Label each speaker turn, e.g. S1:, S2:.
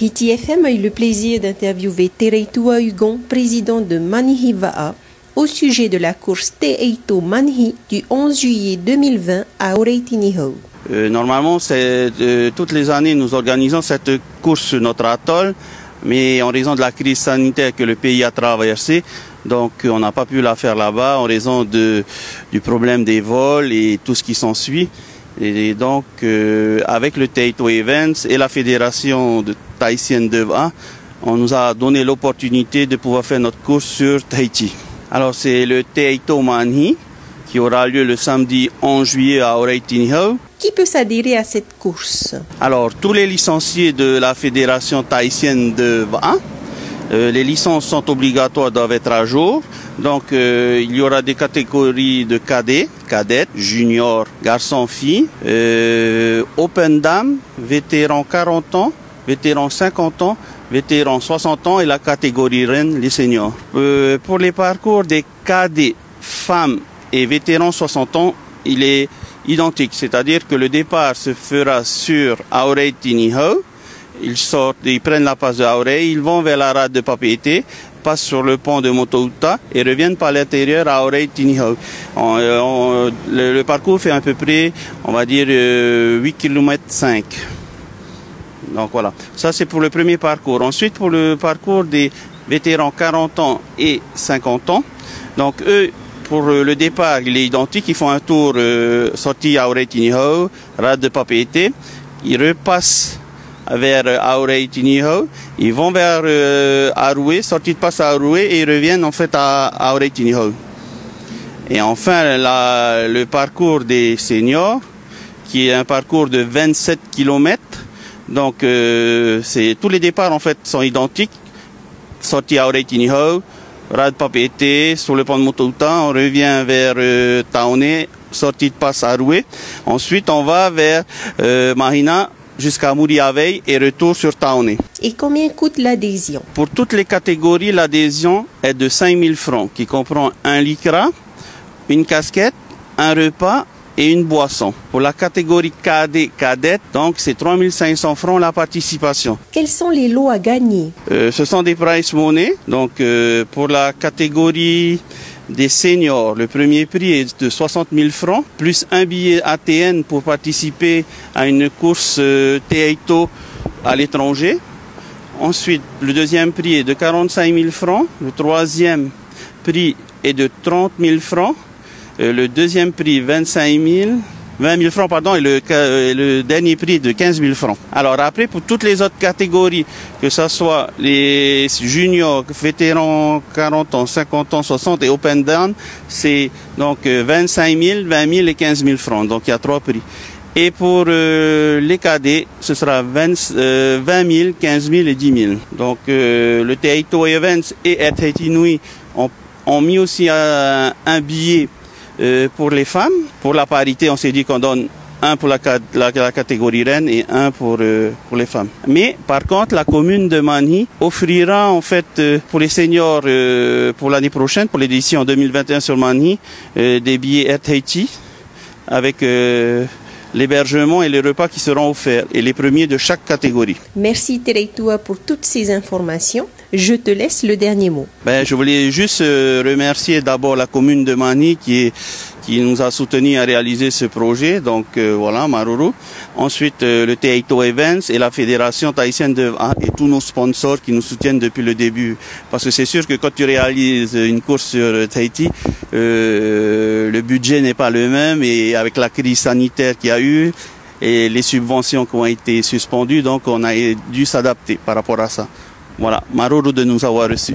S1: Kiti FM a eu le plaisir d'interviewer Tereitua Hugon, président de Manhi Va'a, au sujet de la course Te'eito Manhi du 11 juillet 2020 à Oreitiniho.
S2: Normalement, toutes les années, nous organisons cette course sur notre atoll, mais en raison de la crise sanitaire que le pays a traversée, donc on n'a pas pu la faire là-bas en raison du problème des vols et tout ce qui s'ensuit. Et donc, avec le Te'eito Events et la fédération tahitienne de Va'a, on nous a donné l'opportunité de pouvoir faire notre course sur Tahiti. Alors, c'est le Te'eito Manhi qui aura lieu le samedi 11 juillet à Oreitiniho.
S1: Qui peut s'adhérer à cette course?
S2: Alors, tous les licenciés de la fédération tahitienne de Va'a. Les licences sont obligatoires, doivent être à jour. Donc, il y aura des catégories de cadets, cadettes, juniors, garçons, filles, open dame, vétérans 40 ans, vétérans 50 ans, vétérans 60 ans et la catégorie reine, les seniors. Pour les parcours des cadets, femmes et vétérans 60 ans, il est identique. C'est-à-dire que le départ se fera sur Oreitiniho. Ils sortent, ils prennent la passe de Aorei, ils vont vers la rade de Papeete, passent sur le pont de Motouta et reviennent par l'intérieur à Oreitiniho. Le parcours fait à peu près, on va dire, 8 km 5. Donc voilà, ça c'est pour le premier parcours. Ensuite, pour le parcours des vétérans 40 ans et 50 ans, donc eux, pour le départ, il est identique. Ils font un tour sorti à Oreitiniho, rade de Papeete, ils repassent vers Oreitiniho, ils vont vers Aroué, sortie de passe à Aroué et ils reviennent en fait à Oreitiniho. Et enfin le parcours des seniors, qui est un parcours de 27 km. Donc tous les départs en fait sont identiques. Sortie à Oreitiniho, rade Papeete, sur le pont de Motouta, on revient vers Taone, sortie de passe à Aroué. Ensuite on va vers Mahina jusqu'à Muriavei et retour sur Taone.
S1: Et combien coûte l'adhésion? Pour
S2: toutes les catégories, l'adhésion est de 5 000 francs, qui comprend un lycra, une casquette, un repas et une boisson. Pour la catégorie cadet, cadette, donc c'est 3 500 francs la participation.
S1: Quels sont les lots à gagner?
S2: Ce sont des prize money. Donc pour la catégorie des seniors, le premier prix est de 60 000 francs, plus un billet ATN pour participer à une course Te'eito à l'étranger. Ensuite, le deuxième prix est de 45 000 francs, le troisième prix est de 30 000 francs, le deuxième prix 20 000 francs, pardon, et le dernier prix de 15 000 francs. Alors après, pour toutes les autres catégories, que ce soit les juniors, vétérans 40 ans, 50 ans, 60 et open down, c'est donc 25 000, 20 000 et 15 000 francs. Donc il y a trois prix. Et pour les cadets, ce sera 20 000, 15 000 et 10 000. Donc le Te'eito Events et Air Tahiti Nui ont mis aussi un billet pour les femmes. Pour la parité, on s'est dit qu'on donne un pour la catégorie reine et un pour les femmes. Mais par contre, la commune de Manhi offrira en fait pour les seniors pour l'année prochaine, pour l'édition 2021 sur Manhi, des billets Air Tahiti avec l'hébergement et les repas qui seront offerts, et les premiers de chaque catégorie.
S1: Merci Tereitua pour toutes ces informations. Je te laisse le dernier mot.
S2: Je voulais juste remercier d'abord la commune de Manhi qui nous a soutenus à réaliser ce projet. Donc voilà, Maruru. Ensuite, le Te'eito Events et la Fédération tahitienne de Va'a et tous nos sponsors qui nous soutiennent depuis le début. Parce que c'est sûr que quand tu réalises une course sur Tahiti, le budget n'est pas le même, et avec la crise sanitaire qu'il y a eu et les subventions qui ont été suspendues, donc on a dû s'adapter par rapport à ça. Voilà, Maruru de nous avoir reçus.